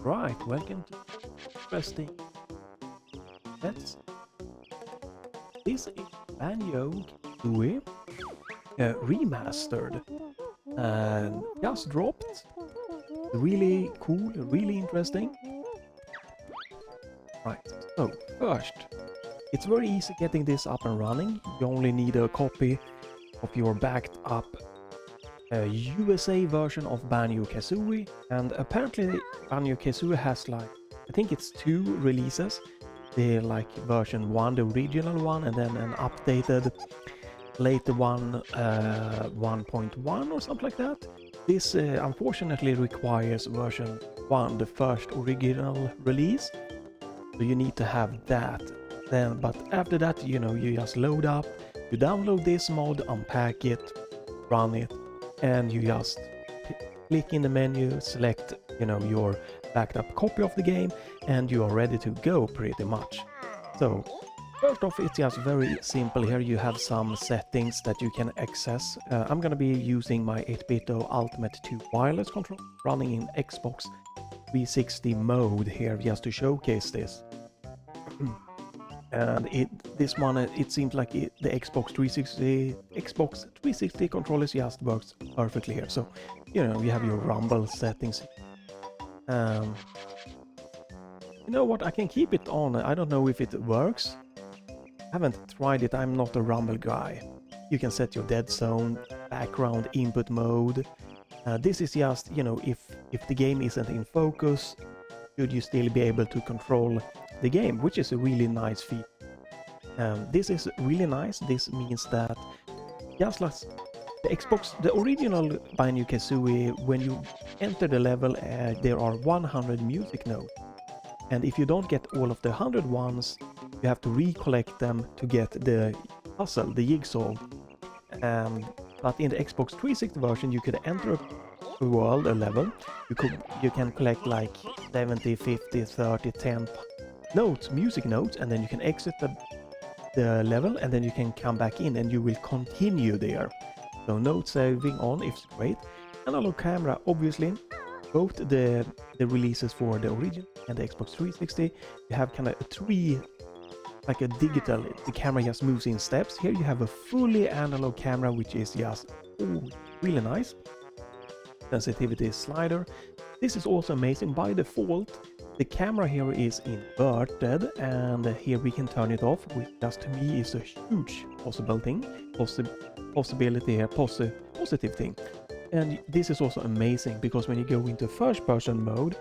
Right, welcome to interesting. This is Banjo Kazooie remastered and just dropped. Really cool, really interesting. Right, so first, it's very easy getting this up and running. You only need a copy of your backed up USA version of Banjo Kazooie, and apparently Banjo Kazooie has like, I think it's 2 releases. The like version 1, the original one, and then an updated later one, 1.1 or something like that. This unfortunately requires version 1, the first original release, so you need to have that. Then, but after that, you know, you just load up, you download this mod, unpack it, run it, and you just click in the menu, select, you know, your backed up copy of the game, and you are ready to go pretty much. So first off, it's just very simple. Here you have some settings that you can access. I'm gonna be using my 8-bit Ultimate 2 wireless control running in Xbox 360 mode here just to showcase this. And this one, it seems like the Xbox 360 controller just works perfectly here. So, you know, you have your rumble settings. You know what, I can keep it on. I don't know if it works. I haven't tried it, I'm not a rumble guy. You can set your dead zone, background input mode. This is just, you know, if the game isn't in focus, should you still be able to control the game, which is a really nice feature. This is really nice. This means that just like the Xbox, the original Banjo Kazooie, when you enter the level, there are 100 music notes, and if you don't get all of the 100 ones, you have to recollect them to get the puzzle, the jigsaw. But in the Xbox 360 version, you could enter a world, a level. You can collect like 70, 50, 30, 10 notes, music notes, and then you can exit the level, and then you can come back in and you will continue there. So note saving on is great. Analog camera, obviously, both the releases for the original and the Xbox 360, you have kind of a 3, like a digital, the camera just moves in steps. Here you have a fully analog camera, which is just really nice. Sensitivity slider. This is also amazing. By default, the camera here is inverted, and here we can turn it off, which just to me is a huge possibility here, positive thing. And this is also amazing because when you go into first person mode,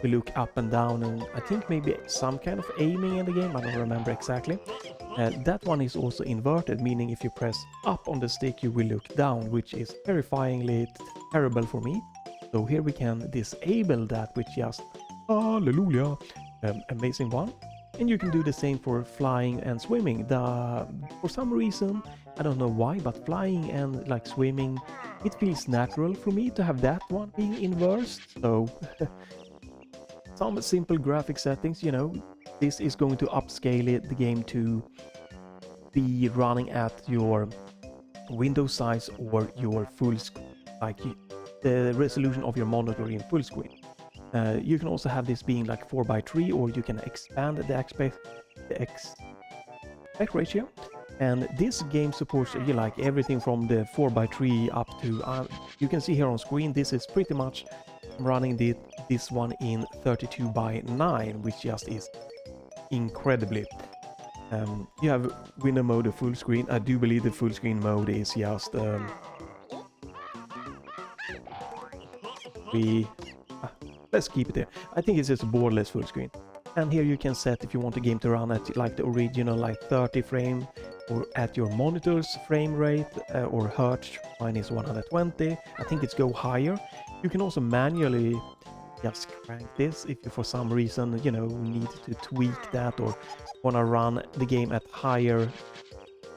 we look up and down, and I think maybe some kind of aiming in the game, I don't remember exactly. That one is also inverted, meaning if you press up on the stick you will look down, which is terrifyingly terrible for me. So here we can disable that, which just hallelujah, amazing one. And you can do the same for flying and swimming. For some reason, I don't know why, but flying and like swimming, it feels natural for me to have that one being inversed. So some simple graphic settings, you know, this is going to upscale the game to be running at your window size or your full screen, like the resolution of your monitor in full screen. You can also have this being like 4:3, or you can expand the aspect ratio. And this game supports like everything from the 4:3 up to, you can see here on screen, this is pretty much running this one in 32:9, which just is incredibly. You have window mode, full screen. I do believe the full screen mode is just let's keep it there. I think it's just a borderless full screen. And here you can set if you want the game to run at like the original, like 30 frame, or at your monitor's frame rate, or hertz. Mine is 120. I think it's go higher. You can also manually just crank this if you for some reason, you know, need to tweak that or want to run the game at higher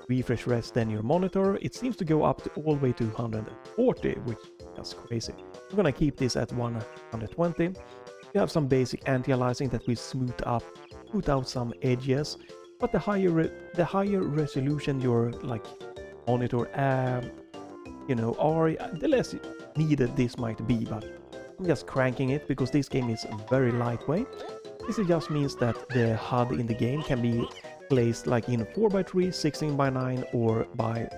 refresh rate than your monitor. It seems to go up to all the way to 140, which is crazy. I'm gonna keep this at 120. You have some basic anti-aliasing that will smooth out some edges, but the higher resolution your like monitor, you know, or the less needed this might be. But I'm just cranking it because this game is very lightweight. This just means that the HUD in the game can be placed like in 4:3, 16:9, or by,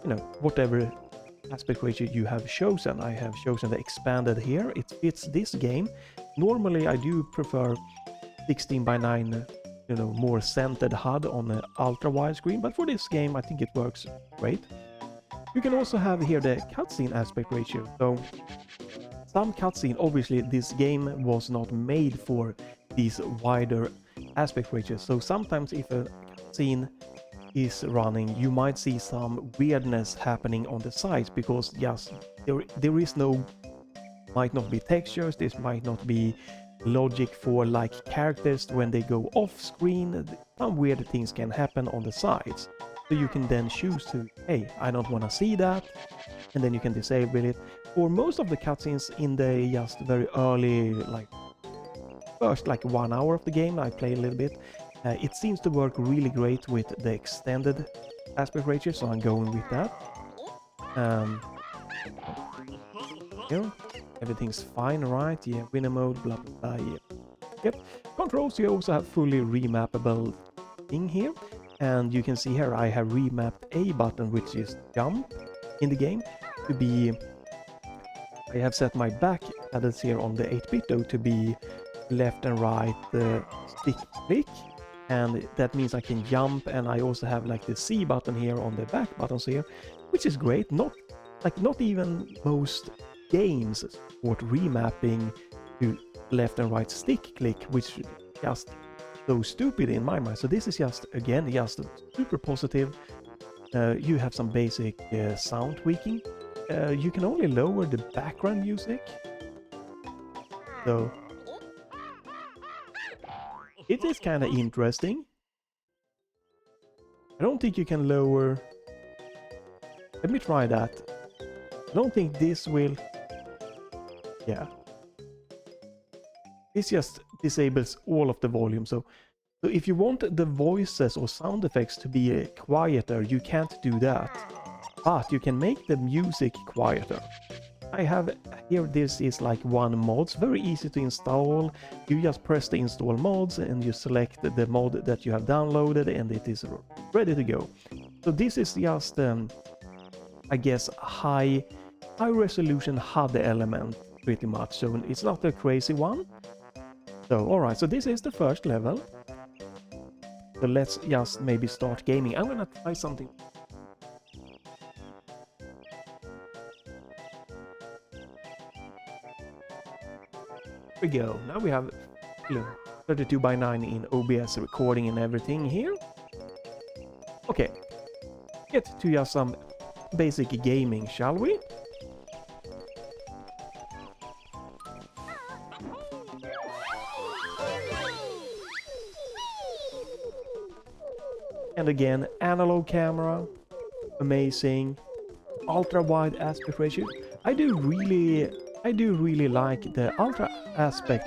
you know, whatever aspect ratio you have chosen. I have chosen the expanded here. It fits this game. Normally I do prefer 16:9, you know, more centered HUD on an ultra wide screen, but for this game I think it works great. You can also have here the cutscene aspect ratio. So some cutscene, obviously this game was not made for these wider aspect ratios. So sometimes if a cutscene is running, you might see some weirdness happening on the sides because yes, there is no, might not be textures, this might not be logic for like characters when they go off screen. Some weird things can happen on the sides. So you can then choose to, hey, I don't want to see that, and then you can disable it. For most of the cutscenes in the just very early, like first like 1 hour of the game, I play a little bit. It seems to work really great with the extended aspect ratio, so I'm going with that. Yeah, everything's fine, right? Yeah, winner mode, blah blah blah. Yeah. Yep. Controls, you also have fully remappable thing here. And you can see here I have remapped A button, which is jump in the game, to be... I have set my back paddles here on the 8-bit though to be left and right stick click, and that means I can jump, and I also have like the C button here on the back buttons here, which is great. Not even most games support remapping to left and right stick click, which just so stupid in my mind. So this is just, again, just super positive. You have some basic sound tweaking. You can only lower the background music, so it is kind of interesting. I don't think you can lower... Let me try that. I don't think this will... Yeah. This just disables all of the volume, so if you want the voices or sound effects to be quieter, you can't do that. But you can make the music quieter. I have here, this is like one mod. It's very easy to install. You just press the install mods and you select the mod that you have downloaded, and it is ready to go. So this is just, I guess, high resolution HUD element, pretty much. So it's not a crazy one. So alright, so this is the first level. So let's just maybe start gaming. I'm gonna try something. Here we go. Now we have 32:9 in OBS recording and everything here. Okay, get to just some basic gaming, shall we? And again, analog camera, amazing, ultra wide aspect ratio. I do really like the ultra aspect,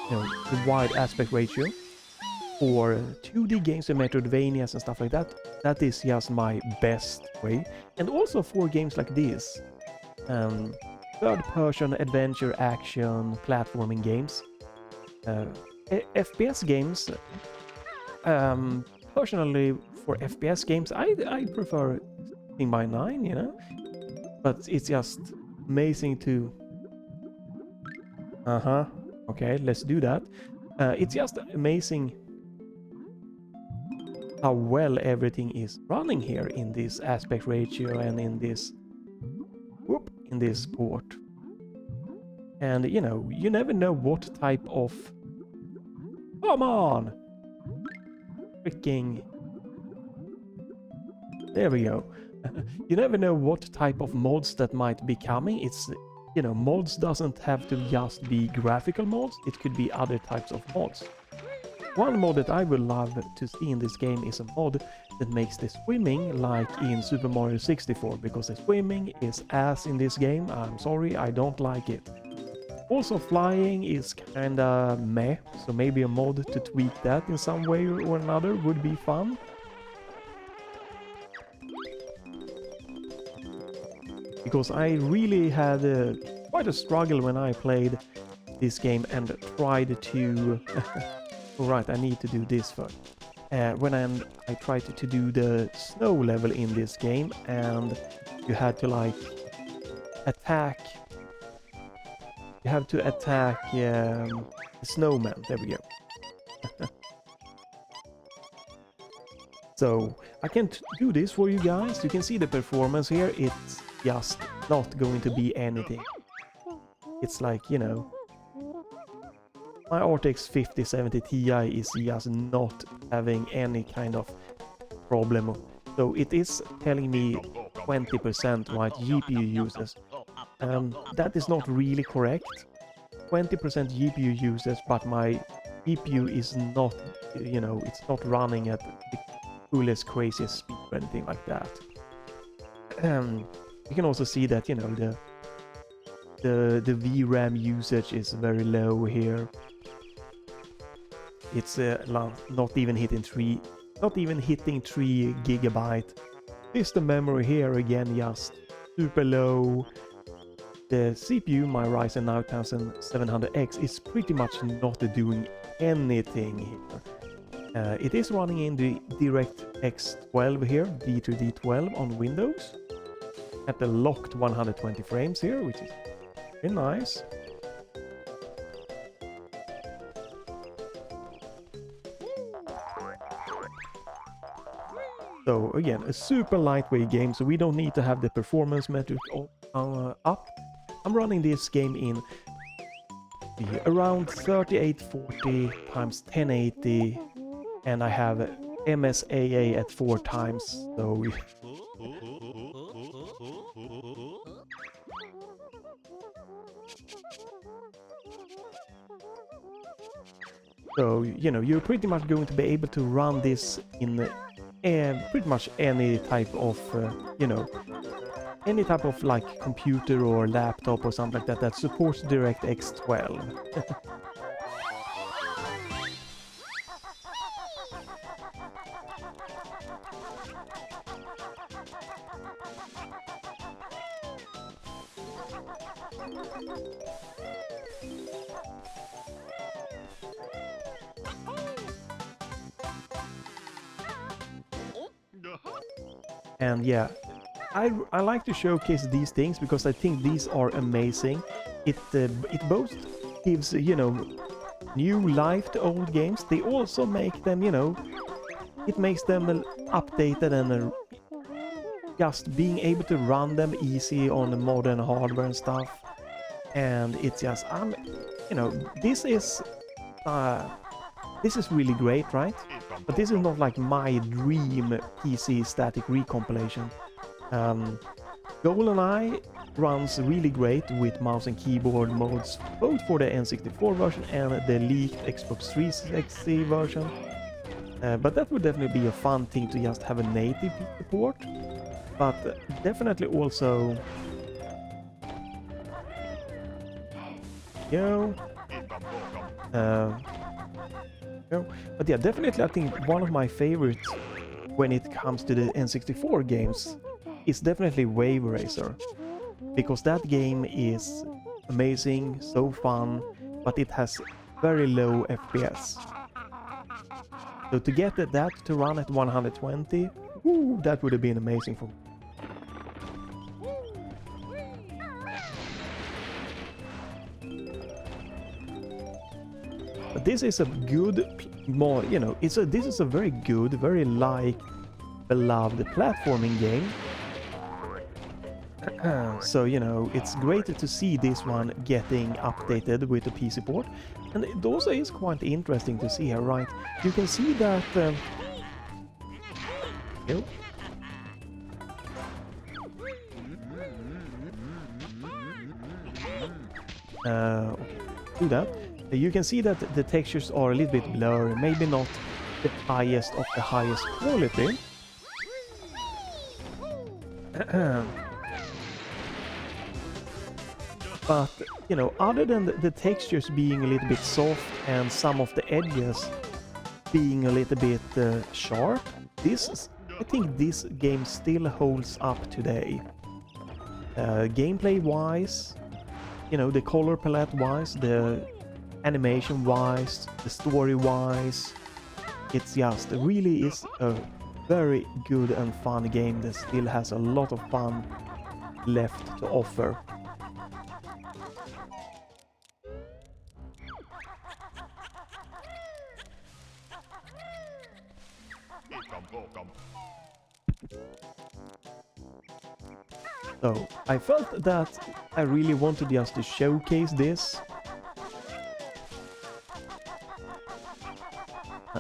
you know, the wide aspect ratio for 2D games and Metroidvanias and stuff like that. That is just my best way. And also for games like this, third-person adventure, action, platforming games, FPS games. Personally, for FPS games, I prefer 16:9, you know, but it's just amazing to... Okay, let's do that. It's just amazing how well everything is running here in this aspect ratio and in this port. And you know, you never know what type of... Come on! Freaking... There we go. You never know what type of mods that might be coming. It's, you know, mods doesn't have to just be graphical mods. It could be other types of mods. One mod that I would love to see in this game is a mod that makes the swimming like in Super Mario 64, because the swimming is ass in this game. I'm sorry, I don't like it. Also, flying is kinda meh, so maybe a mod to tweak that in some way or another would be fun. Because I really had quite a struggle when I played this game and tried to... Alright, I need to do this first. When I tried to do the snow level in this game, and you had to like attack... You have to attack the snowman. There we go. So I can't do this for you guys. You can see the performance here. It's just not going to be anything. It's like, you know, my RTX 5070 Ti is just not having any kind of problem. So it is telling me 20% right GPU users. That is not really correct. 20% GPU users, but my GPU is not, you know, it's not running at the coolest, craziest speed or anything like that. You can also see that, you know, the VRAM usage is very low here. It's not even hitting 3 gigabyte. System memory here again just super low. The CPU, my Ryzen 9700X, is pretty much not doing anything here. It is running in the DirectX 12 here, D3D12 on Windows, at the locked 120 frames here, which is very nice. So again, a super lightweight game, so we don't need to have the performance metric up. I'm running this game in around 3840 times 1080, and I have MSAA at 4 times, so... So, you know, you're pretty much going to be able to run this in pretty much any type of, you know, any type of like computer or laptop or something like that that supports DirectX 12. And yeah, I like to showcase these things because I think these are amazing. It both gives, you know, new life to old games. They also make them, you know, it makes them updated and just being able to run them easy on the modern hardware and stuff. And it's just, you know, this is really great, right? But this is not like my dream PC static recompilation. GoldenEye runs really great with mouse and keyboard modes, both for the N64 version and the leaked Xbox 360 version. But that would definitely be a fun thing to just have a native port. But definitely also, you know, but yeah, definitely I think one of my favorites when it comes to the N64 games is definitely Wave Racer, because that game is amazing, so fun, but it has very low FPS. So to get that to run at 120, ooh, that would have been amazing for me. But this is a good, more, you know, this is a very good, very beloved platforming game. So, you know, it's great to see this one getting updated with the PC port. And it also is quite interesting to see here, right? You can see that... okay, do that. You can see that the textures are a little bit blurry, maybe not the highest of the highest quality. But, you know, other than the textures being a little bit soft and some of the edges being a little bit sharp, I think this game still holds up today. Gameplay-wise, you know, the color palette wise, the animation wise, the story wise, it's just really is a very good and fun game that still has a lot of fun left to offer. So I felt that I really wanted just to showcase this.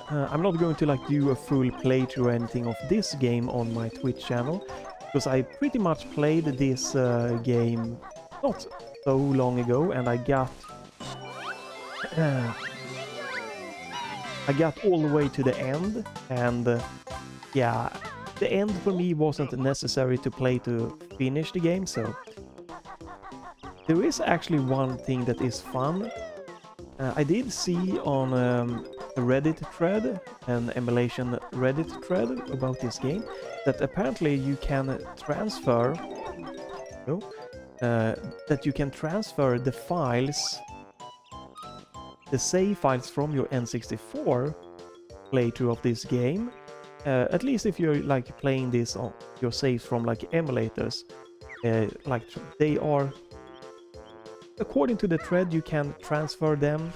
I'm not going to like do a full playthrough or anything of this game on my Twitch channel, because I pretty much played this game not so long ago, and I got all the way to the end, and yeah, the end for me wasn't necessary to play to finish the game. So there is actually one thing that is fun. I did see on a Reddit thread, an emulation Reddit thread about this game, that apparently you can transfer the files, the save files from your N64 playthrough of this game, at least if you're like playing this on your saves from like emulators, like they are, according to the thread, you can transfer them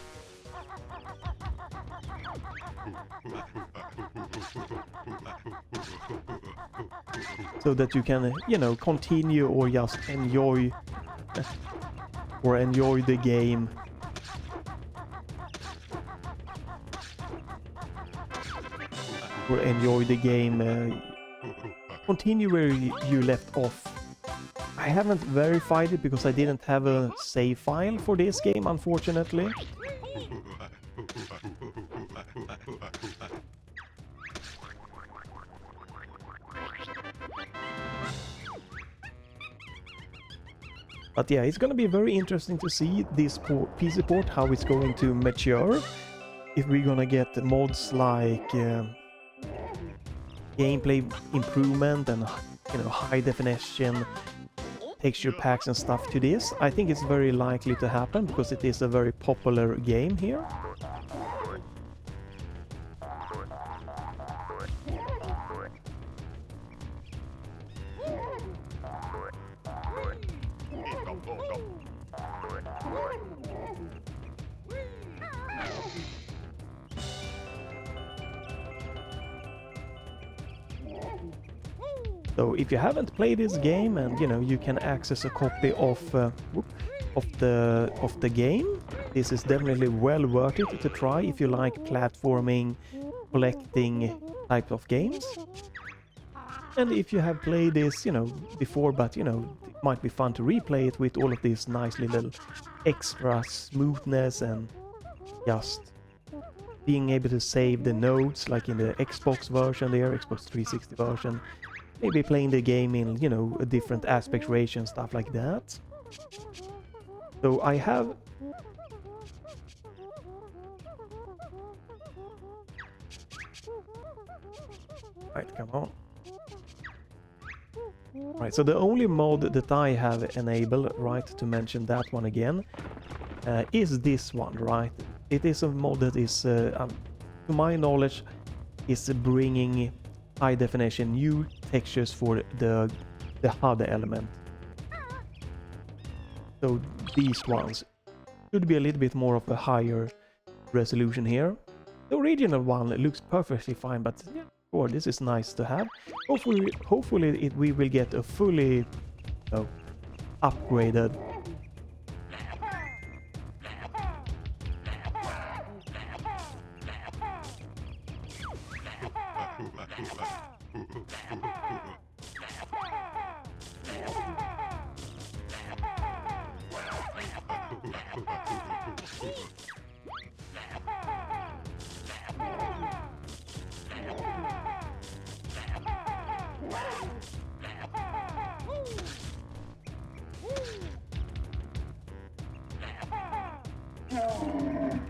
so that you can, you know, continue or just enjoy the game. Or enjoy the game, continue where you left off. I haven't verified it because I didn't have a save file for this game, unfortunately. But yeah, it's gonna be very interesting to see this PC port, how it's going to mature. If we're gonna get mods like gameplay improvement and, you know, high definition texture packs and stuff to this. I think it's very likely to happen because it is a very popular game here. So if you haven't played this game, and you know, you can access a copy of the game, this is definitely well worth it to try if you like platforming, collecting type of games. And if you have played this, you know, before, but you know, it might be fun to replay it with all of this nice little extra smoothness and just being able to save the notes like in the Xbox version there, Xbox 360 version. Maybe playing the game in, you know, a different aspect ratio and stuff like that. So I have... Right, come on. Right, so the only mod that I have enabled, right, to mention that one again, is this one, right? It is a mod that is, to my knowledge, is bringing high definition new textures for the HUD element. So these ones should be a little bit more of a higher resolution here. The original one looks perfectly fine, but yeah, sure, this is nice to have. Hopefully we will get a fully upgraded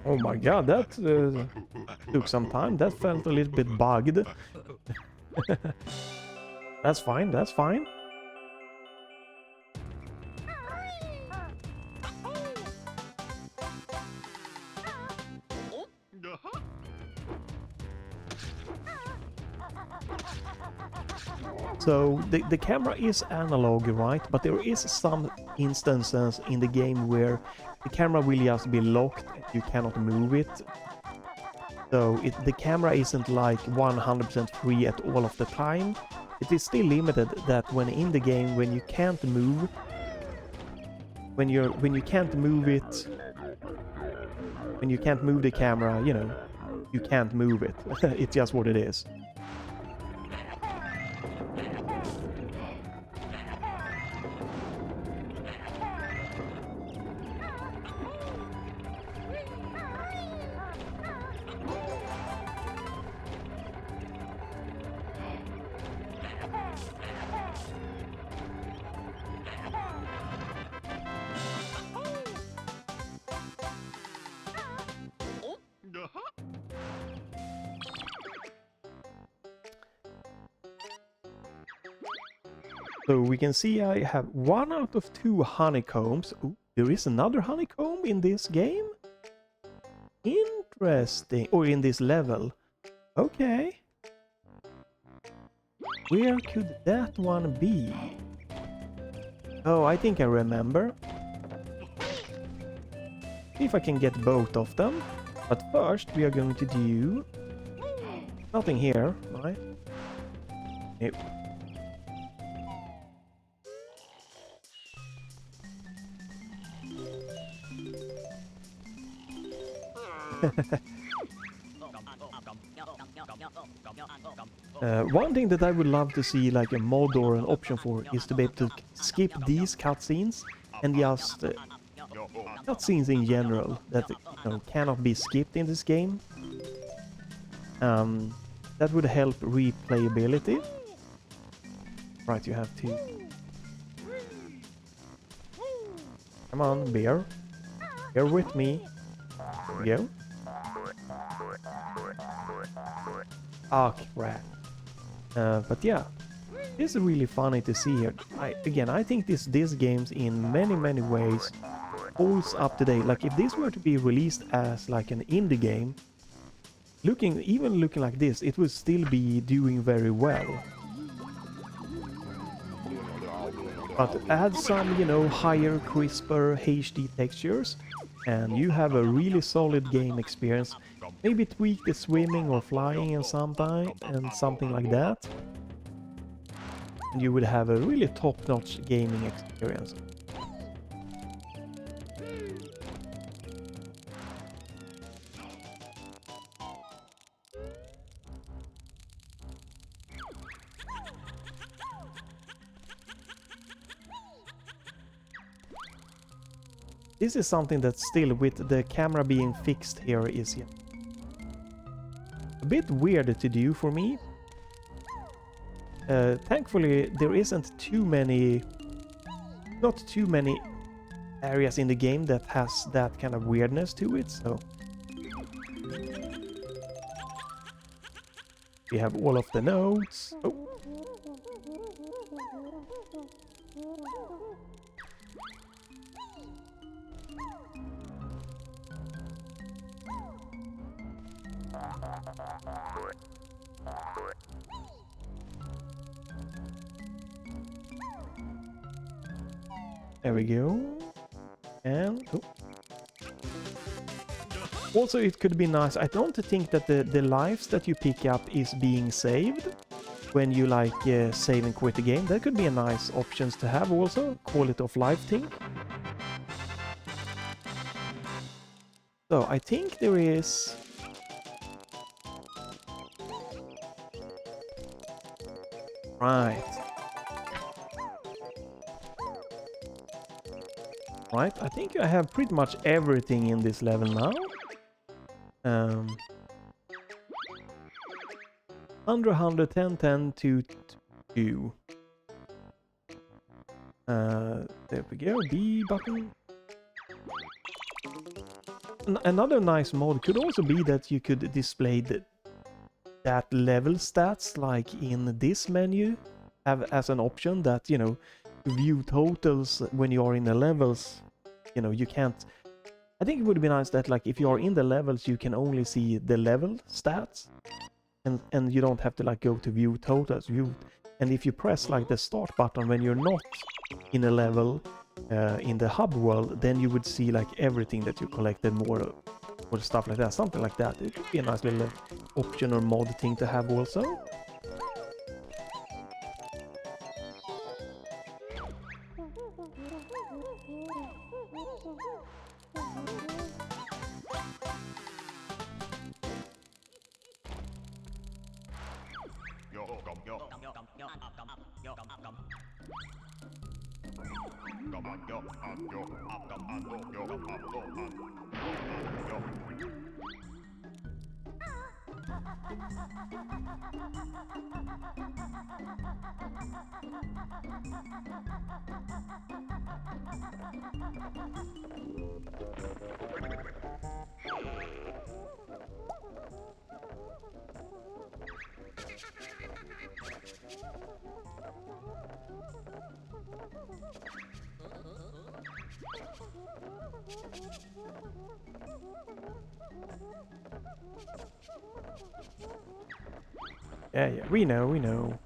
Oh my god, that took some time. That felt a little bit bugged. That's fine, that's fine. So the camera is analog, right? But there is some instances in the game where the camera will just be locked and you cannot move it. So the camera isn't like 100% free at all of the time. It is still limited that when in the game, when you can't move, when you can't move it, when you can't move the camera, you know, you can't move it. It's just what it is. So we can see I have 1 out of 2 honeycombs. Ooh, there is another honeycomb in this game? Interesting. Or in this level. Okay. Where could that one be? Oh, I think I remember. See if I can get both of them. But first we are going to do... Nothing here, right? Nope. One thing that I would love to see, like a mod or an option for, is to be able to skip these cutscenes and just cutscenes in general that, you know, cannot be skipped in this game. That would help replayability. Right, you have to. Come on, bear. Bear with me. There we go. Oh, crap. But yeah, it's really funny to see here. I think this game's in many ways holds up to date. Like if this were to be released as like an indie game, even looking like this, it would still be doing very well. But add some, you know, higher, crisper HD textures, and you have a really solid game experience. Maybe tweak the swimming or flying and something like that. And you would have a really top-notch gaming experience. This is something that still, with the camera being fixed here, is a bit weird to do for me. Thankfully, there isn't not too many areas in the game that has that kind of weirdness to it, so... We have all of the nodes. Oh. There we go. And... Oh. Also, it could be nice. I don't think that the lives that you pick up is being saved when you like save and quit the game. That could be a nice options to have also. Quality of life thing. So I think there is... Right. Right, I think I have pretty much everything in this level now. 110, 10 to 2. There we go, B button. Another nice mod could also be that you could display that level stats, like in this menu, have as an option that, you know, view totals when you are in the levels. You know, you can't... I think it would be nice that, like, if you are in the levels, you can only see the level stats. And you don't have to, like, go to view totals. And And if you press like the start button when you're not in a level in the hub world, then you would see like everything that you collected, more or stuff like that, something like that. It could be a nice little option or mod thing to have also. Yeah, we know.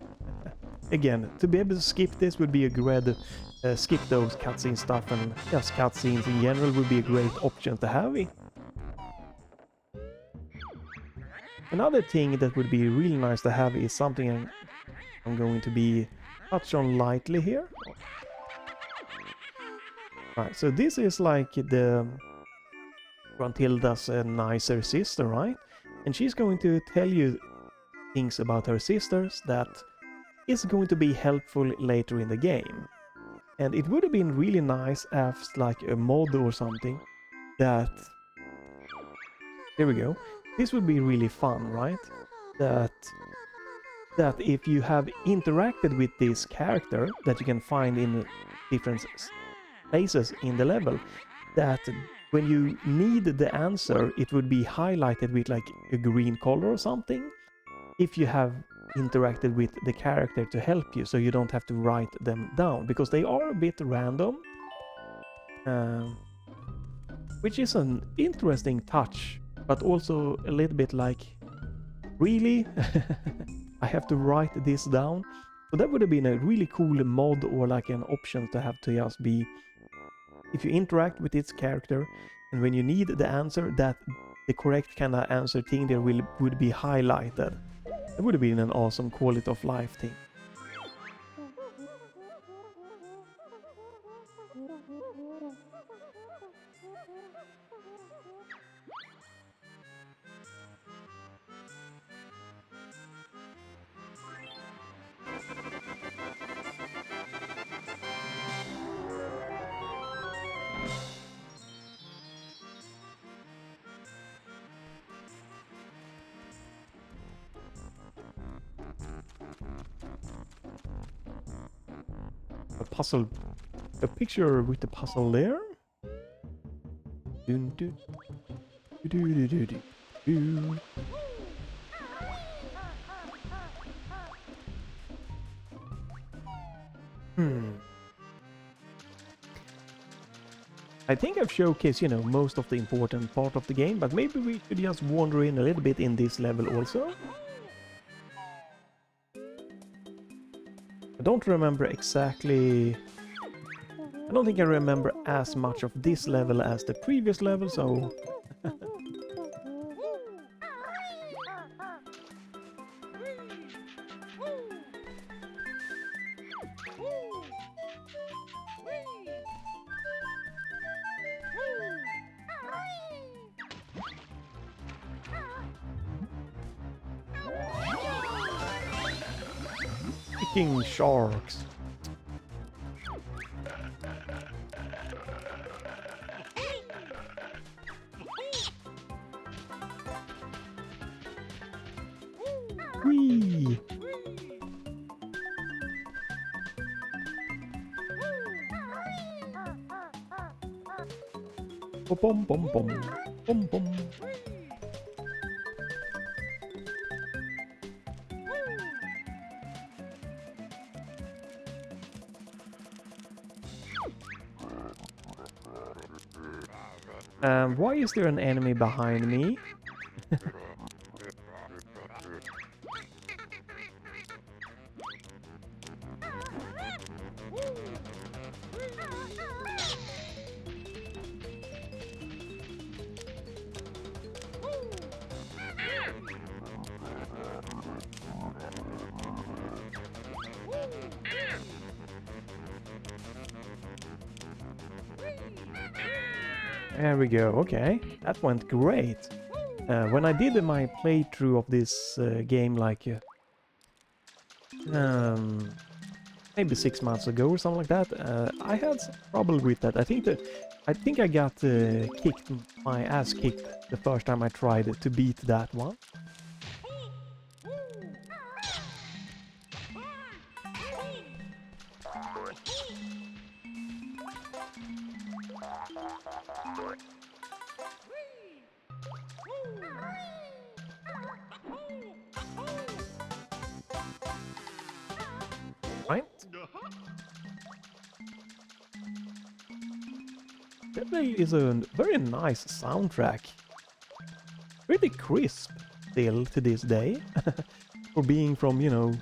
Again, to be able to skip this would be a great, skip those cutscene stuff, and just cutscenes in general would be a great option to have. Another thing that would be really nice to have is something I'm going to be touch on lightly here. Right, so this is like the Gruntilda's nicer sister, right? And she's going to tell you things about her sisters that is going to be helpful later in the game. And it would have been really nice as like a mod or something that... There we go. This would be really fun, right? That if you have interacted with this character that you can find in different places in the level, that when you need the answer, it would be highlighted with like a green color or something if you have interacted with the character to help you, so you don't have to write them down, because they are a bit random, which is an interesting touch, but also a little bit like, really? I have to write this down? So that would have been a really cool mod or like an option to have to just be, if you interact with its character and when you need the answer, that the correct kind of answer thing there would be highlighted. It would have been an awesome quality of life thing. A puzzle, a picture with the puzzle there. Dun, dun, dun, dun, dun, dun, dun. I think I've showcased, you know, most of the important part of the game, but maybe we should just wander in a little bit in this level also. I don't remember exactly... I don't think I remember as much of this level as the previous level, so... King sharks. Whee! Bom bom bom bom bom. Why is there an enemy behind me? There we go. Okay, that went great. When I did my playthrough of this game, like maybe 6 months ago or something like that, I had some trouble with that. I think I got my ass kicked the first time I tried to beat that one. Right? Definitely is a very nice soundtrack. Pretty crisp still to this day. For being from, you know,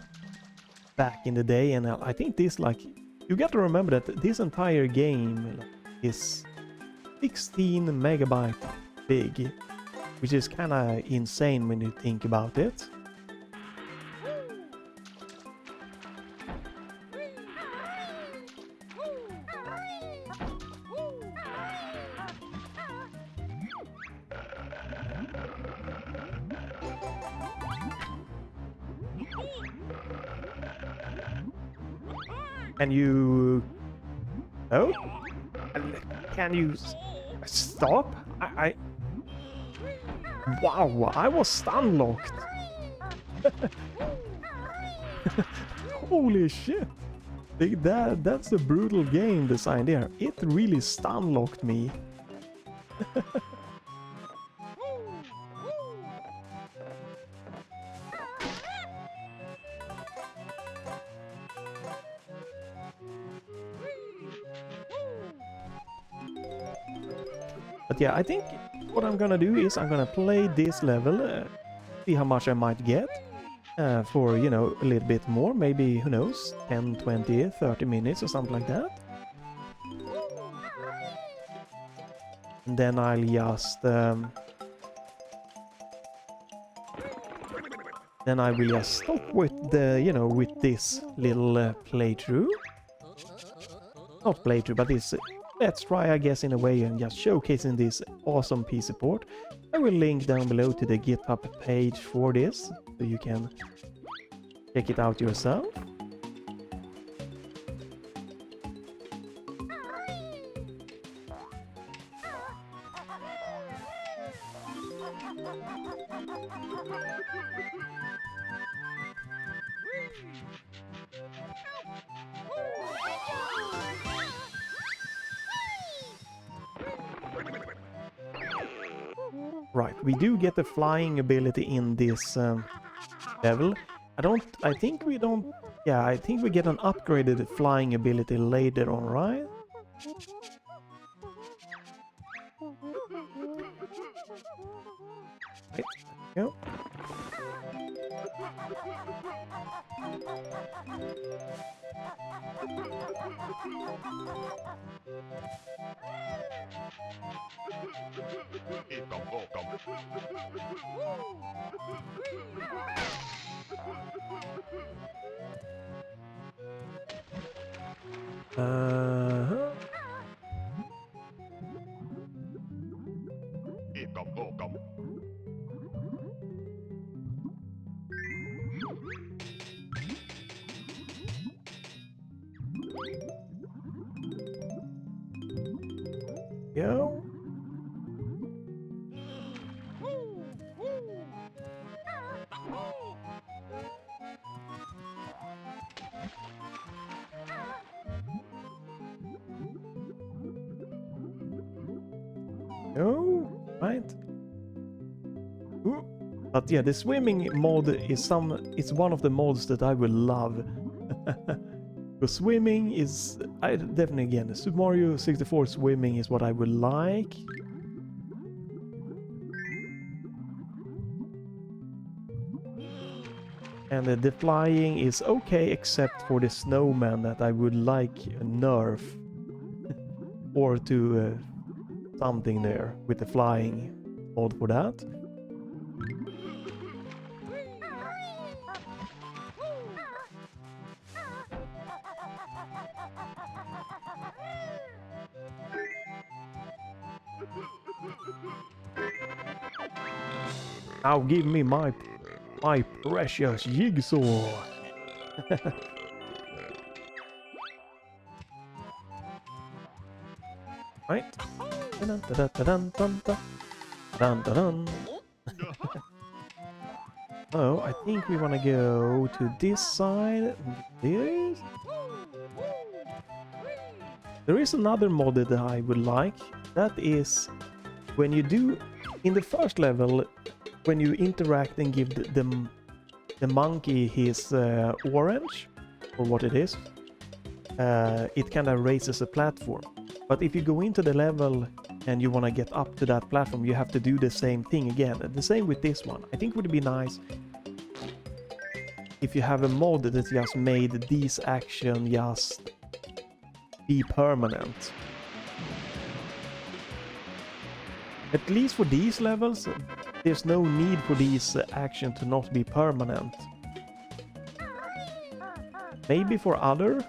back in the day. And I think this, like, you got to remember that this entire game is 16 megabyte big, which is kind of insane when you think about it. Can you... Oh? Can you stop? Wow, I was stun locked. Holy shit. That's a brutal game design there. It really stun locked me. But yeah, I think what I'm gonna do is I'm gonna play this level, see how much I might get for, you know, a little bit more, maybe, who knows, 10, 20, 30 minutes or something like that. And then I'll just... then I will just stop with the, you know, with this little playthrough. Not playthrough, but this... let's try, I guess, in a way, and just showcasing this awesome PC port. I will link down below to the GitHub page for this, so you can check it out yourself. Right, we do get the flying ability in this level. I think we don't... yeah, I think we get an upgraded flying ability later on, right? Right, go. Uh-huh. Go. Go. Right. Ooh. But yeah, the swimming mod is it's one of the mods that I will love. Because swimming is... I definitely, again, Super Mario 64 swimming is what I would like. And the flying is okay, except for the snowman that I would like a nerf. Or to something there with the flying mod for that. Now give me my precious jigsaw. Right. Dun, dun, dun, dun, dun, dun, dun, dun. Oh, I think we want to go to this side. This. There is another mod that I would like. That is when you do in the first level, when you interact and give the monkey his orange, or what it is, it kind of raises a platform. But if you go into the level and you want to get up to that platform, you have to do the same thing again. And the same with this one. I think it would be nice if you have a mod that just made these actions just be permanent. At least for these levels, there's no need for these actions to not be permanent. Maybe for other?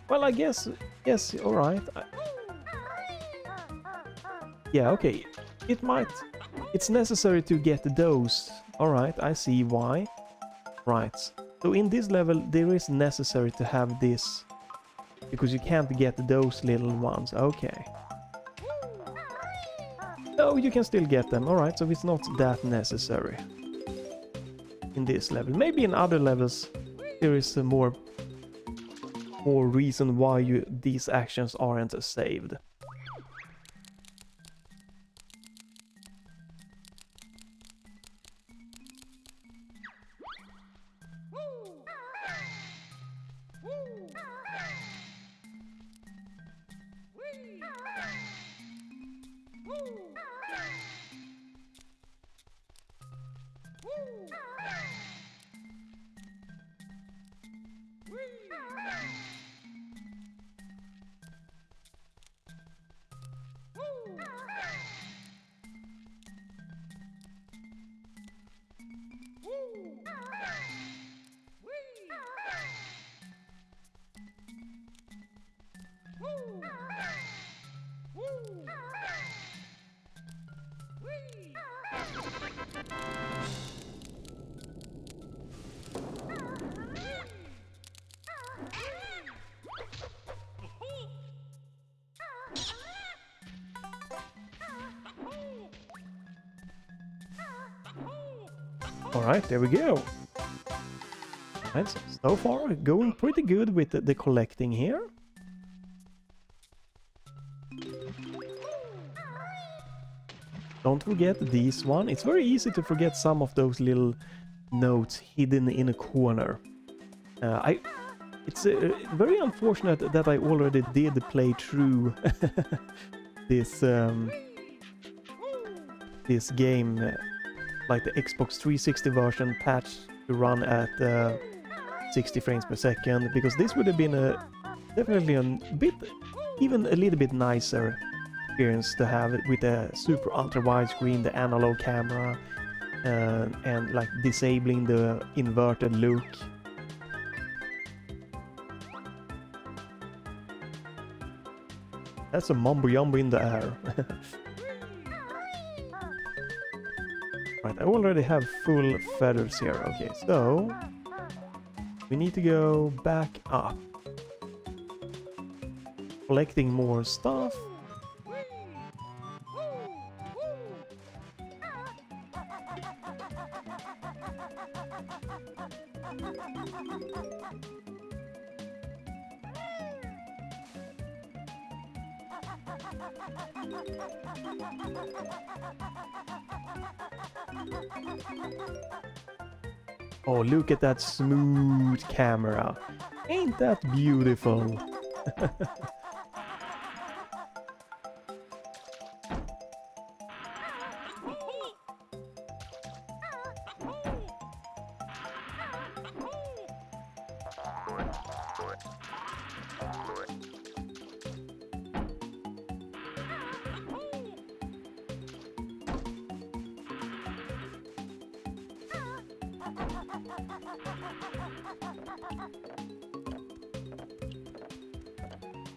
Well, I guess, yes, alright. Yeah, okay. It might... It's necessary to get those. Alright, I see why. Right. So in this level, there is necessary to have this. Because you can't get those little ones. Okay. No, you can still get them. Alright, so it's not that necessary. In this level. Maybe in other levels, there is a more reason why these actions aren't saved. Alright, there we go. Right, so far going pretty good with the collecting here. Don't forget this one. It's very easy to forget some of those little notes hidden in a corner. It's very unfortunate that I already did play through this this game, like the Xbox 360 version patched to run at 60 frames per second, because this would have been definitely even a little bit nicer experience to have it with a super ultra wide screen, the analog camera, and like disabling the inverted look. That's a mumbo jumbo in the air. Right, I already have full feathers here. Okay, so we need to go back up. Collecting more stuff. Oh, look at that smooth camera. Ain't that beautiful?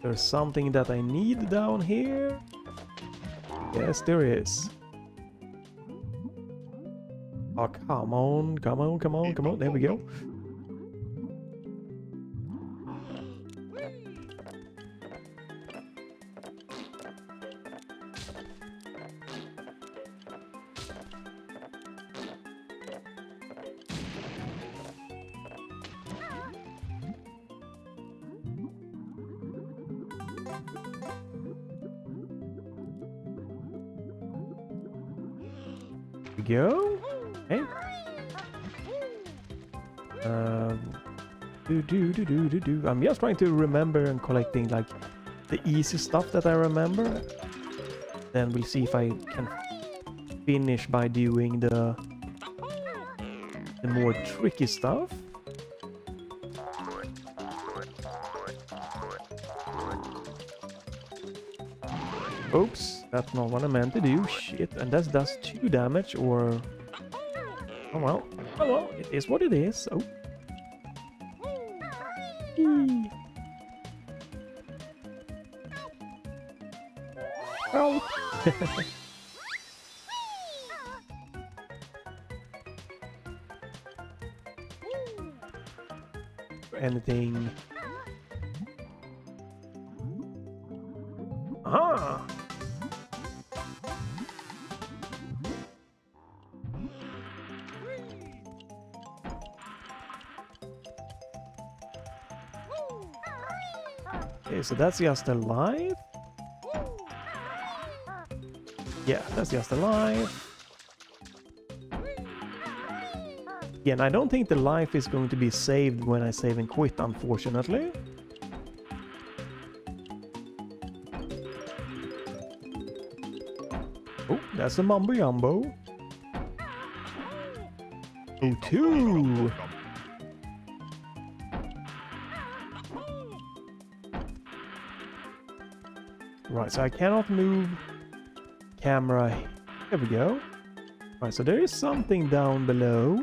There's something that I need down here. Yes, there is. Oh, come on, come on, come on, come on. There we go. Go. Okay. I'm just trying to remember and collecting like the easy stuff that I remember. Then we'll see if I can finish by doing the more tricky stuff. Oops, that's not what I meant to do. Shit, and that does 2 damage or... Oh well. Oh well, it is what it is. Oh. Eee. Oh. Anything. Ah. Okay, so that's just a life. Yeah, that's just a life. Yeah, and I don't think the life is going to be saved when I save and quit, unfortunately. Oh, that's a mumbo jumbo. Oh, 2. Right, so I cannot move camera. There we go. Right, so there is something down below.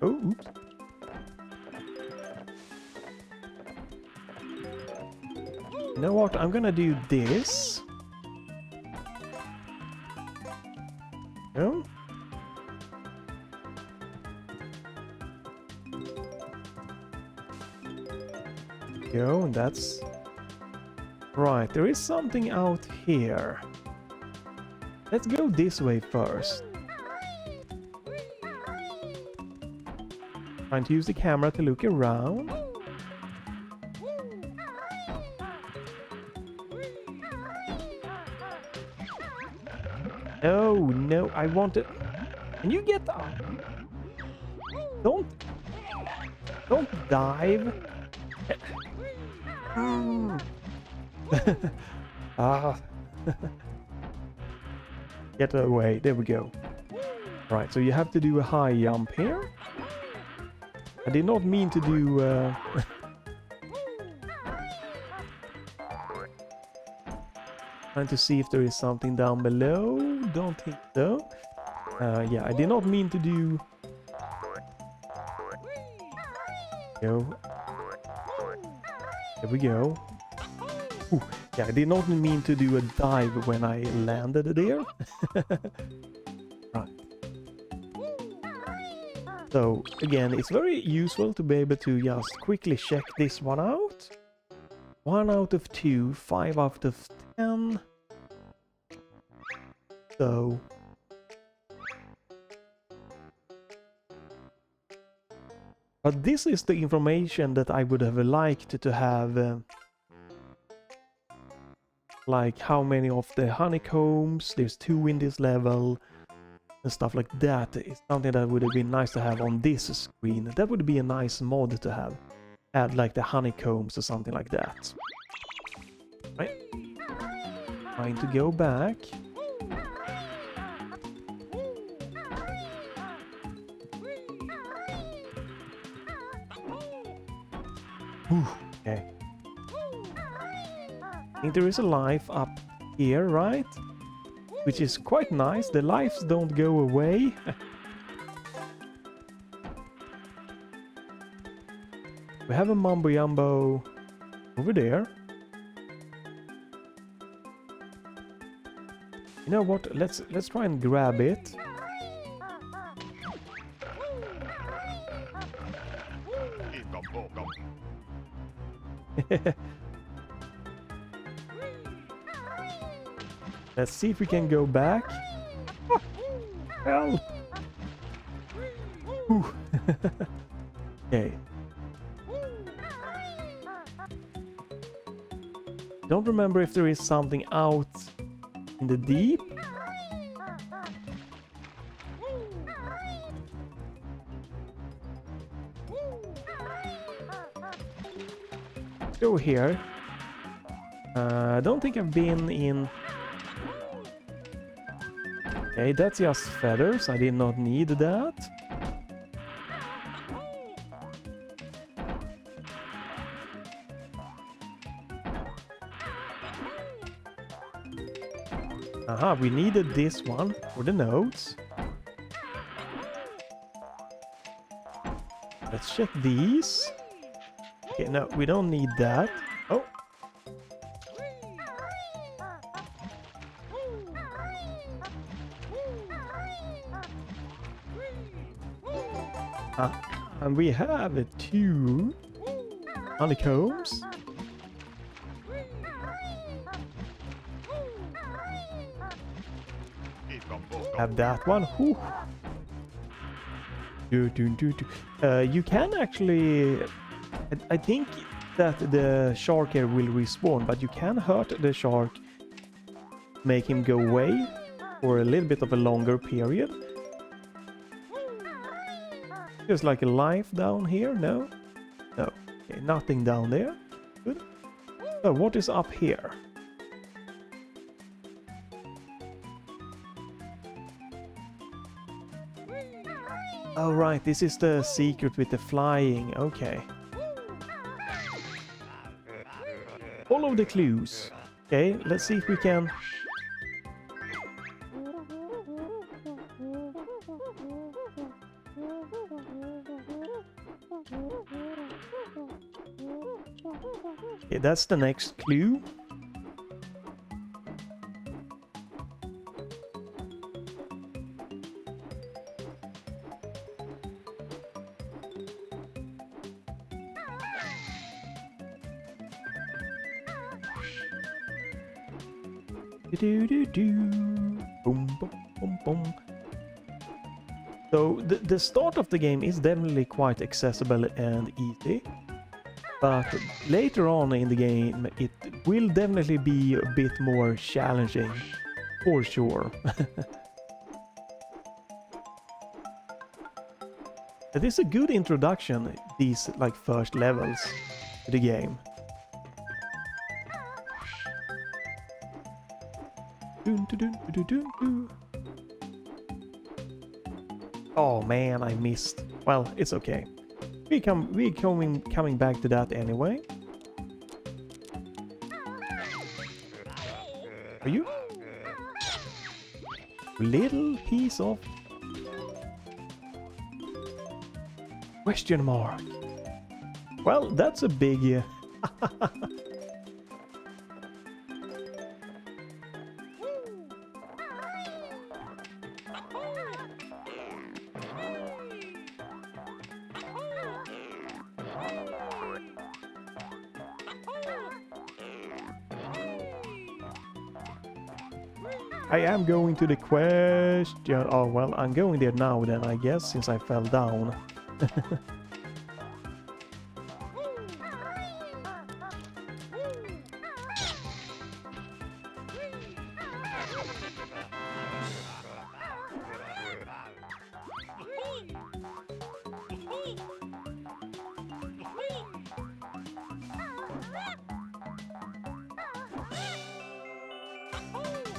Oh, oops. You know what? I'm gonna do this. No? Go, and that's... Right, there is something out here. Let's go this way first. Trying to use the camera to look around. No, no, I want it. Can you get up? Don't dive. Ah. Get away. There we go. Right, so you have to do a high jump here. I did not mean to do... Trying to see if there is something down below. Don't think so. Yeah, I did not mean to do... Go. There we go. Ooh, yeah, I did not mean to do a dive when I landed there. Right. So, again, it's very useful to be able to just quickly check this one out. 1 out of 2, 5 out of 10. So... But this is the information that I would have liked to have... like how many of the honeycombs, there's 2 in this level, and stuff like that. It's something that would have been nice to have on this screen. That would be a nice mod to have. Add like the honeycombs or something like that. Right. Trying to go back. Whew, okay. I think there is a life up here, right? Which is quite nice. The lives don't go away. We have a mumbo jumbo over there. You know what? Let's try and grab it. Let's see if we can go back. Help! Okay. Don't remember if there is something out in the deep. Go here. I don't think I've been in... Okay, that's just feathers. I did not need that. Aha, we needed this one for the notes. Let's check these. Okay, no, we don't need that. Oh. And we have 2 honeycombs. Have that one. Whew. You can actually... I think that the shark here will respawn, but you can hurt the shark, make him go away for a little bit of a longer period. Just like a life down here, no? No. Okay, nothing down there. Good. So what is up here? Oh right, this is the secret with the flying, okay. Follow the clues. Okay, let's see if we can... Okay, that's the next clue. Boom, boom, boom, boom. So the start of the game is definitely quite accessible and easy, but later on in the game it will definitely be a bit more challenging, for sure. It is a good introduction, these like first levels to the game. Oh man, I missed. Well, it's okay. We're coming back to that anyway. Are you? Little piece of... question mark. Well, that's a big... I am going to the question. Oh, well, I'm going there now then, I guess, since I fell down.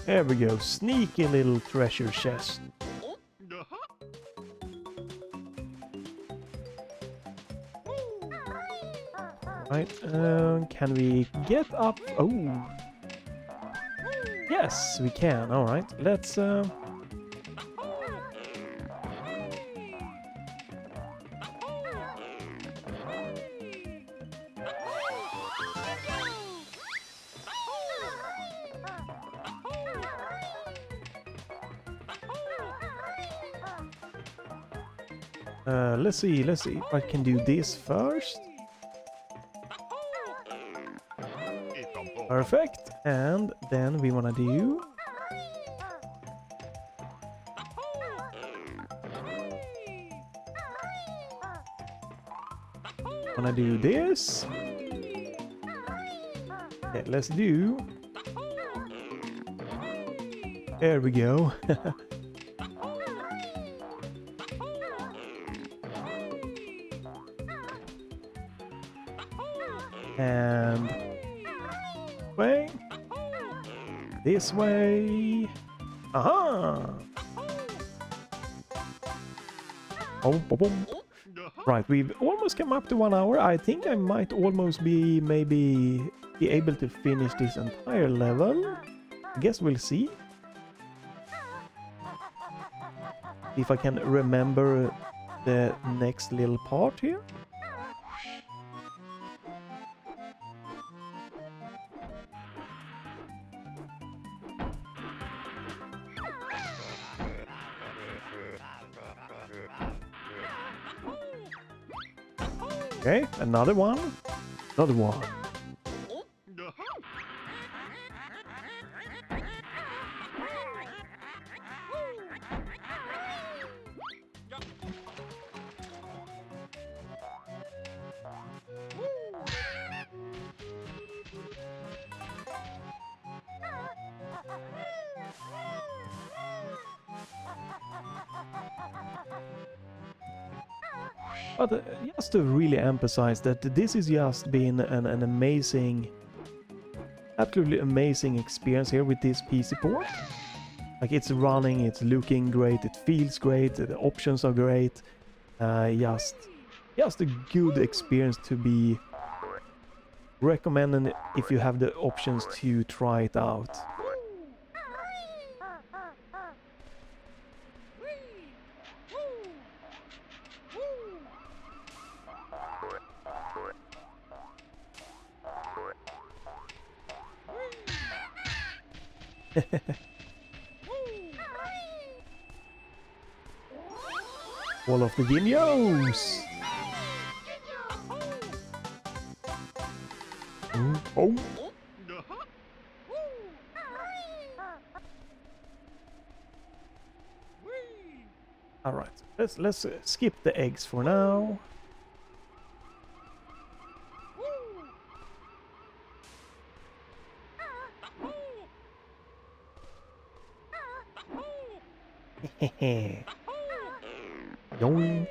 There we go, sneaky little treasure chest. Right, can we get up? Oh, yes, we can. All right, let's. Let's see if I can do this first. Perfect. And then we wanna do... Wanna do this. Okay, let's do... There we go. And... way. This way. Aha! Oh, boom, boom. Right, we've almost come up to 1 hour. I think I might almost be maybe be able to finish this entire level. I guess we'll see. If I can remember the next little part here. Okay, another one. Another one. But just to really emphasize that this has just been an amazing, absolutely amazing experience here with this PC port. Like, it's running, it's looking great, it feels great, the options are great. Just a good experience to be recommended if you have the options to try it out. All of the Genios! Oh! Alright, let's skip the eggs for now. Hehe. Yoink.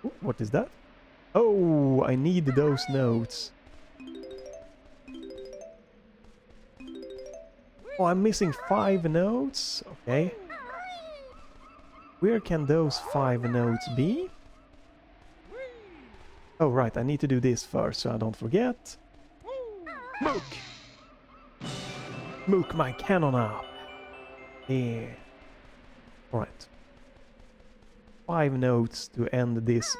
Ooh, what is that? Oh, I need those notes. Oh, I'm missing 5 notes. Okay. Where can those 5 notes be? Oh, right, I need to do this first so I don't forget. Mook! Mook my cannon up! Yeah. Alright. 5 notes to end this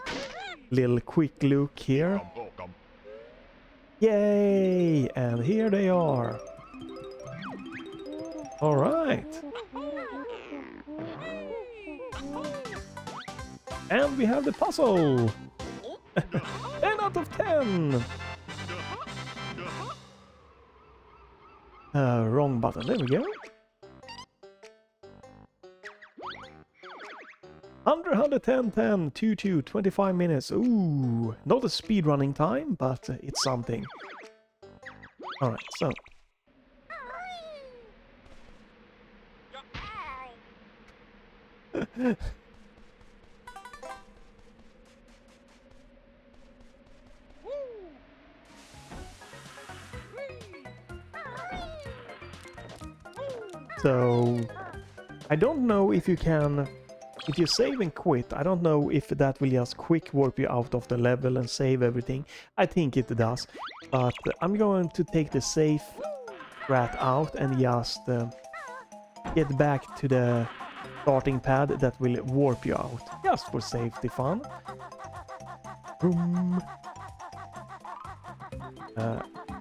little quick look here. Yay! And here they are. Alright. And we have the puzzle! 10 out of 10! Wrong button, there we go. 110, 10, 2, 25 minutes. Ooh, not a speedrunning time, but it's something. Alright, so. So, I don't know if you can, if you save and quit, I don't know if that will just quick warp you out of the level and save everything. I think it does, but I'm going to take the safe rat out and just get back to the starting pad that will warp you out, just for safety fun. Boom.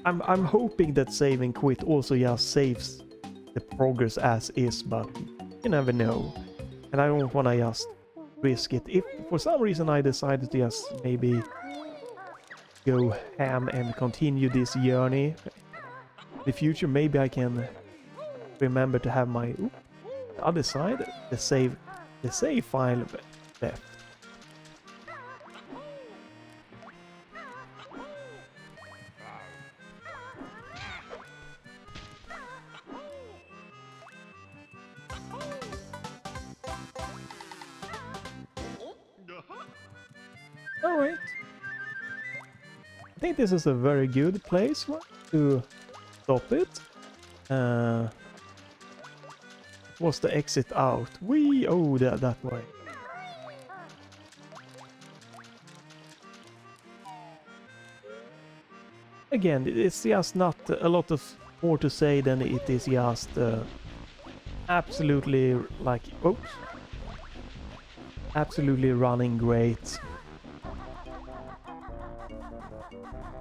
I'm hoping that save and quit also just saves the progress as is, but you never know. And I don't want to just risk it. If for some reason I decided to just maybe go ham and continue this journey in the future, maybe I can remember to have my the other side, the save file left. Alright. I think this is a very good place to stop it. What's the exit out? That way. Again, it's just not a lot of more to say than it is just absolutely like, oops, absolutely running great.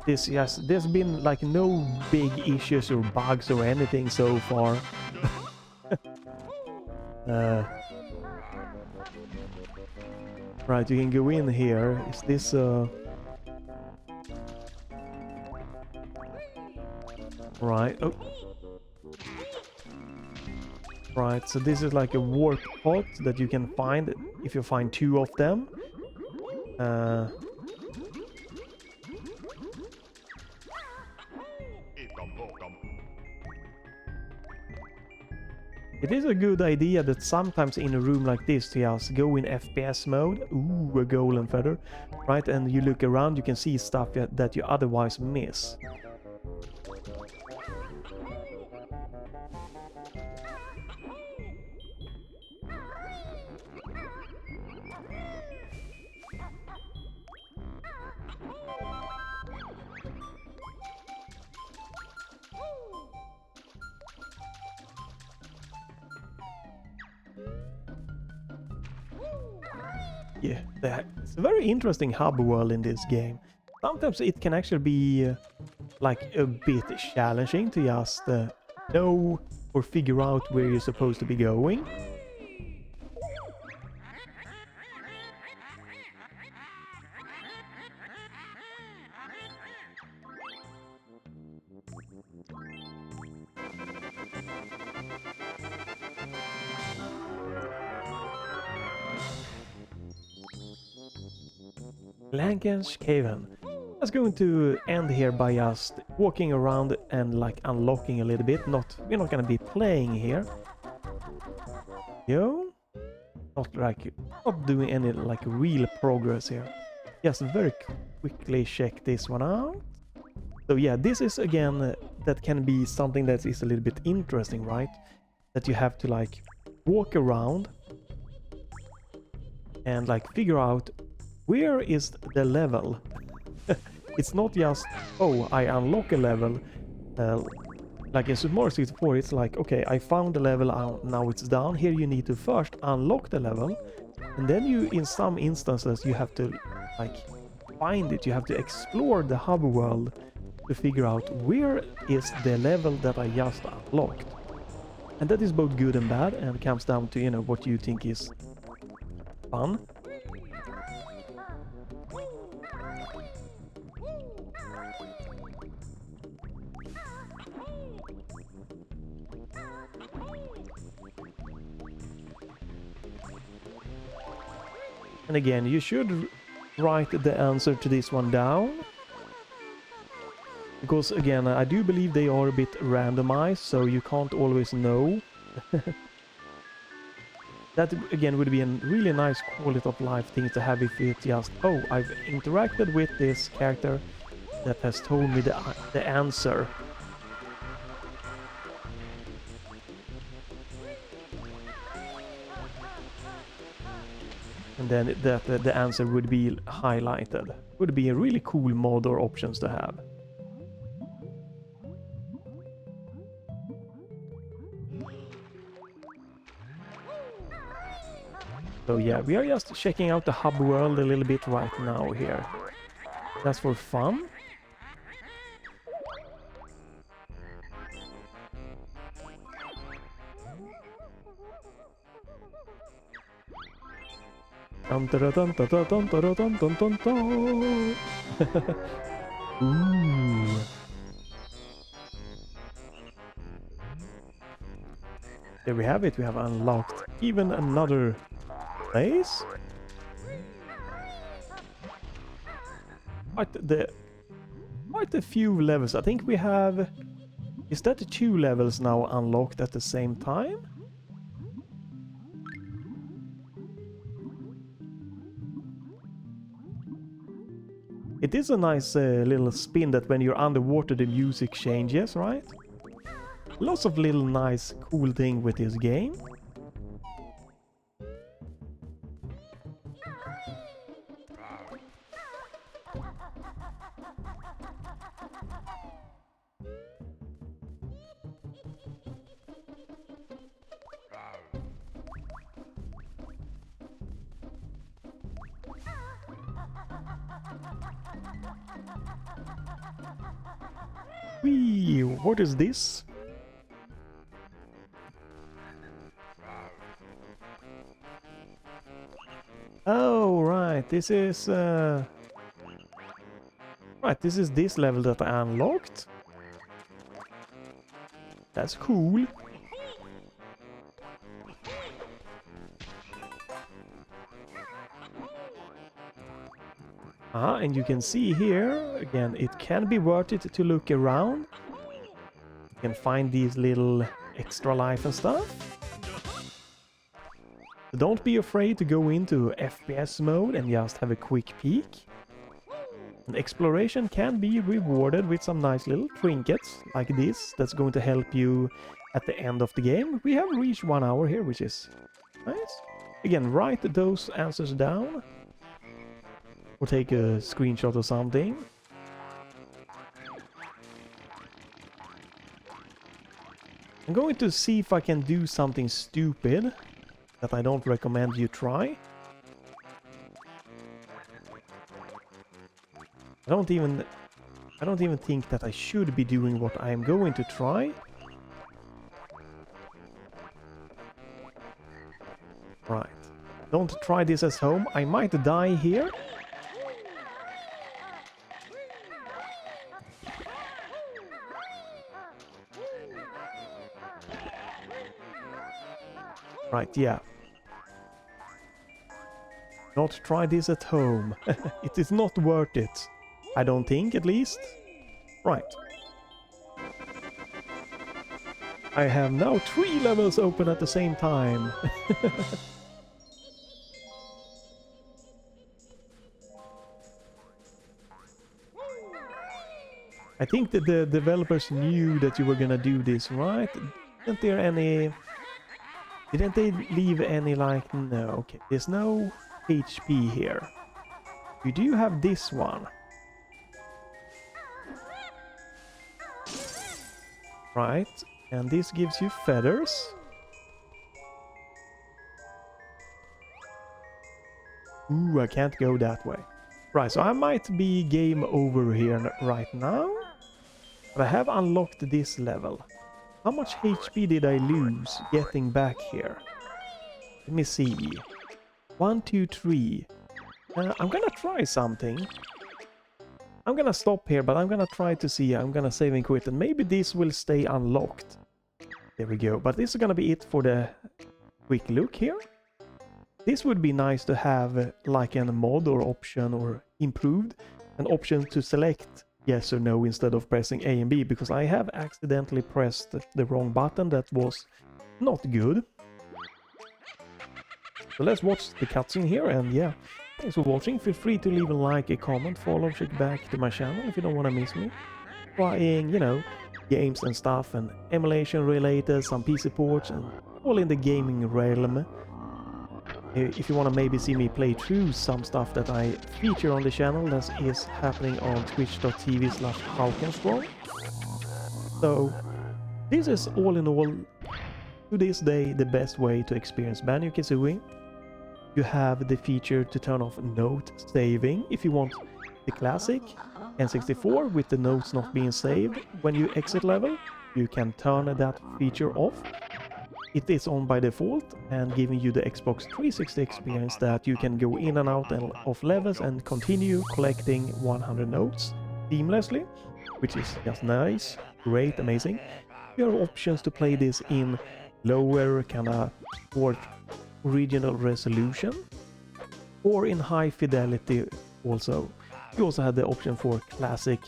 There's been like no big issues or bugs or anything so far. Right, you can go in here. Is this right, oh. Right, so this is like a warp pot that you can find if you find 2 of them. It is a good idea that sometimes in a room like this to just go in FPS mode. Ooh, a golden feather. Right, and you look around, you can see stuff that you otherwise miss. Yeah, it's a very interesting hub world in this game. Sometimes it can actually be like a bit challenging to just know or figure out where you're supposed to be going. Lanken's Caven. That's going to end here by just walking around and like unlocking a little bit. We're not gonna be playing here. Yo, not doing any like real progress here. Just very quickly check this one out. So yeah, this is again that can be something that is a little bit interesting, right? That you have to like walk around and like figure out where is the level. It's not just, oh, I unlock a level. Like in Super Mario 64, it's like, okay, I found the level, now it's down. Here you need to first unlock the level, and then you, in some instances, you have to like find it. You have to explore the hub world to figure out where is the level that I just unlocked. And that is both good and bad, and it comes down to, you know, what you think is fun. And again, you should write the answer to this one down. Because again, I do believe they are a bit randomized, so you can't always know. That again would be a really nice quality of life thing to have if it just, oh, I've interacted with this character that has told me the answer. And then the answer would be highlighted. Would be a really cool mod or options to have. So yeah, we are just checking out the hub world a little bit right now here. That's for fun. Dun, dun, dun, dun, dun, dun, dun, dun, dun, dun, dun. Ooh. There we have it. We have unlocked even another place. Quite a few levels. I think we have... Is that the 2 levels now unlocked at the same time? It is a nice little spin that when you're underwater the music changes, right? Lots of little nice cool thing with this game. Whee! What is this? Oh, right. This is... Right, this is this level that I unlocked. That's cool. And you can see here, again, it can be worth it to look around. You can find these little extra life and stuff. So don't be afraid to go into FPS mode and just have a quick peek. And exploration can be rewarded with some nice little trinkets like this. That's going to help you at the end of the game. We have reached 1 hour here, which is nice. Again, write those answers down. Or take a screenshot or something. I'm going to see if I can do something stupid that I don't recommend you try. I don't even think that I should be doing what I am going to try. Right. Don't try this at home. I might die here. Right, yeah. Not try this at home. It is not worth it. I don't think, at least. Right. I have now 3 levels open at the same time. I think that the developers knew that you were gonna do this, right? Isn't there any... Didn't they leave any, like... No, okay. There's no HP here. You do have this one. Right. And this gives you feathers. Ooh, I can't go that way. Right, so I might be game over here right now. But I have unlocked this level. How much HP did I lose getting back here? Let me see. 1, 2, 3. I'm gonna try something. I'm gonna stop here, but I'm gonna try to see. I'm gonna save and quit, and maybe this will stay unlocked. There we go. But this is gonna be it for the quick look here. This would be nice to have like a mod or option or improved. An option to select yes or no instead of pressing A and B, because I have accidentally pressed the wrong button. That was not good. So let's watch the cutscene here, and yeah, thanks for watching. Feel free to leave a like, a comment, follow, check back to my channel if you don't want to miss me. Trying, you know, games and stuff, and emulation related, some PC ports, and all in the gaming realm. If you want to maybe see me play through some stuff that I feature on the channel, that is happening on twitch.tv/Halkenstrong. So, this is all in all, to this day, the best way to experience Banjo Kazooie. You have the feature to turn off note saving if you want the classic N64 with the notes not being saved when you exit level. You can turn that feature off. it is on by default and giving you the Xbox 360 experience that you can go in and out of levels and continue collecting 100 notes seamlessly, which is just nice, great, amazing. You have options to play this in lower kinda or regional resolution or in high fidelity also. You also have the option for classic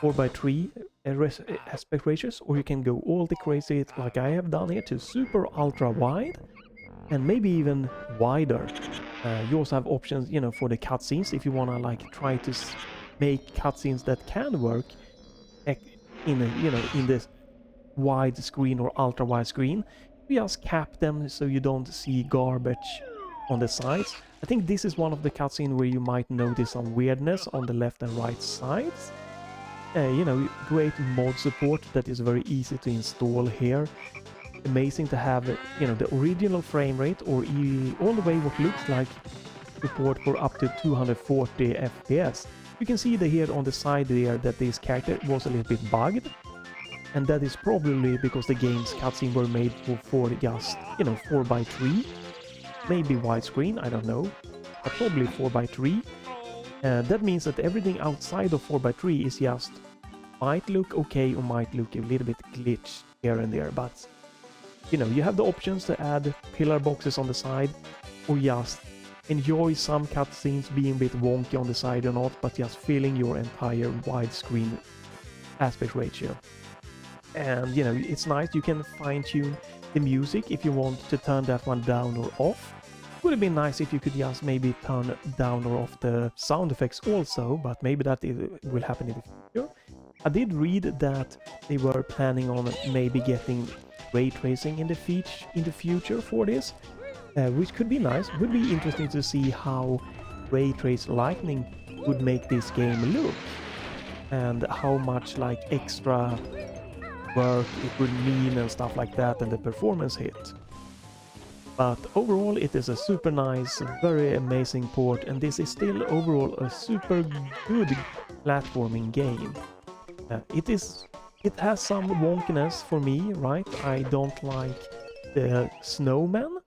4:3 aspect ratios, or you can go all the crazy like I have done here to super ultra wide and maybe even wider. You also have options, you know, for the cutscenes if you wanna like try to make cutscenes that can work in a, you know, in this wide screen or ultra wide screen. You just cap them so you don't see garbage on the sides. I think this is one of the cutscenes where you might notice some weirdness on the left and right sides. You know, great mod support that is very easy to install here. Amazing to have, you know, the original frame rate or all the way what looks like support for up to 240 FPS. You can see here on the side there that this character was a little bit bugged. And that is probably because the game's cutscene were made for just, you know, 4:3. Maybe widescreen, I don't know. But probably 4:3. That means that everything outside of 4:3 is just might look okay or might look a little bit glitched here and there, but you know, you have the options to add pillar boxes on the side or just enjoy some cutscenes being a bit wonky on the side or not, but just filling your entire widescreen aspect ratio. And you know, it's nice, you can fine-tune the music if you want to turn that one down or off. Would have been nice if you could just maybe turn down or off the sound effects also, but maybe that will happen in the future. I did read that they were planning on maybe getting ray tracing in the future for this, which could be nice. Would be interesting to see how ray trace lighting would make this game look and how much like extra work it would mean and stuff like that, and the performance hit. But overall it is a super nice, very amazing port, and this is still overall a super good platforming game. It has some wonkiness for me, right? I don't like the snowman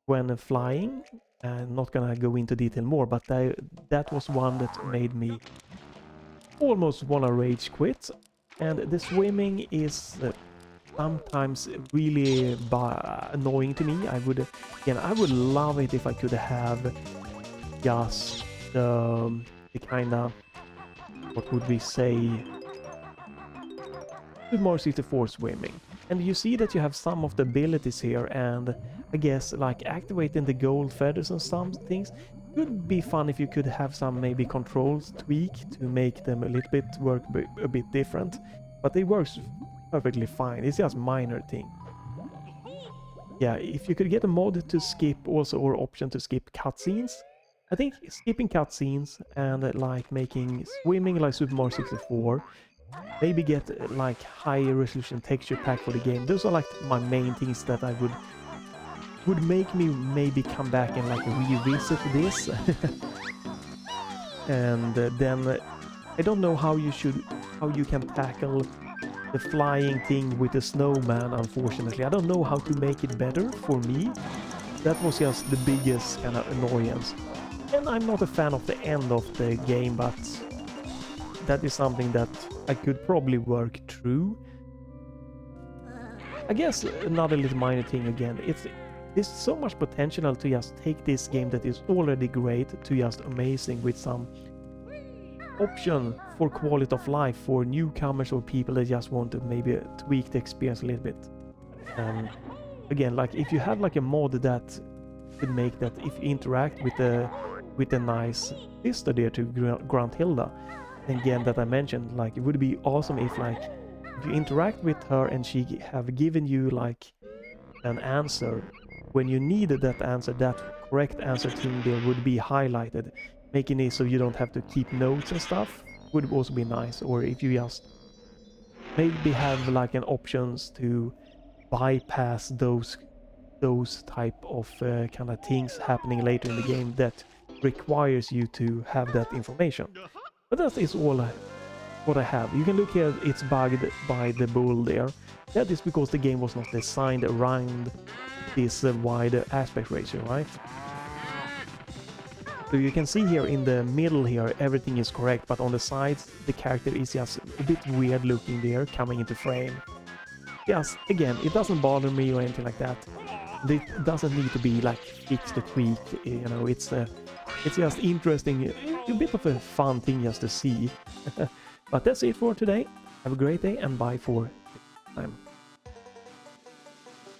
when flying. I'm not gonna go into detail more, but that was one that made me almost wanna rage quit. And the swimming is sometimes really annoying to me. I would love it if I could have just the kind of, what would we say, more 64 swimming. And you see that you have some of the abilities here, and I guess like activating the gold feathers and some things would be fun if you could have some maybe controls tweak to make them a little bit work a bit different. But it works perfectly fine. It's just minor thing. Yeah, if you could get a mod to skip also, or option to skip cutscenes. I think skipping cutscenes and like making swimming like Super Mario 64. Maybe get like higher resolution texture pack for the game. Those are like my main things that I would make me maybe come back and like revisit this. And then I don't know how you can tackle the flying thing with the snowman, unfortunately. I don't know how to make it better for me. That was just the biggest kind of annoyance. And I'm not a fan of the end of the game, but that is something that I could probably work through. I guess another little minor thing again, there's so much potential to just take this game that is already great to just amazing with some option for quality of life for newcomers or people that just want to maybe tweak the experience a little bit. Again, like if you have like a mod that could make that if you interact with a nice sister there to Grant Hilda, again that I mentioned, like it would be awesome if like if you interact with her and she have given you like an answer, when you needed that answer, that correct answer thing there would be highlighted, making it so you don't have to keep notes and stuff. Would also be nice. Or if you just maybe have like an options to bypass those type of kind of things happening later in the game that requires you to have that information. But that is all what I have. You can look here, it's bugged by the bull there. That is because the game was not designed around this wide aspect ratio, right? So you can see here in the middle here, everything is correct, but on the sides, the character is just a bit weird looking there, coming into frame. Yes, again, it doesn't bother me or anything like that. It doesn't need to be like fixed or tweaked, you know, it's just interesting, a bit of a fun thing just to see. But that's it for today. Have a great day and bye for time.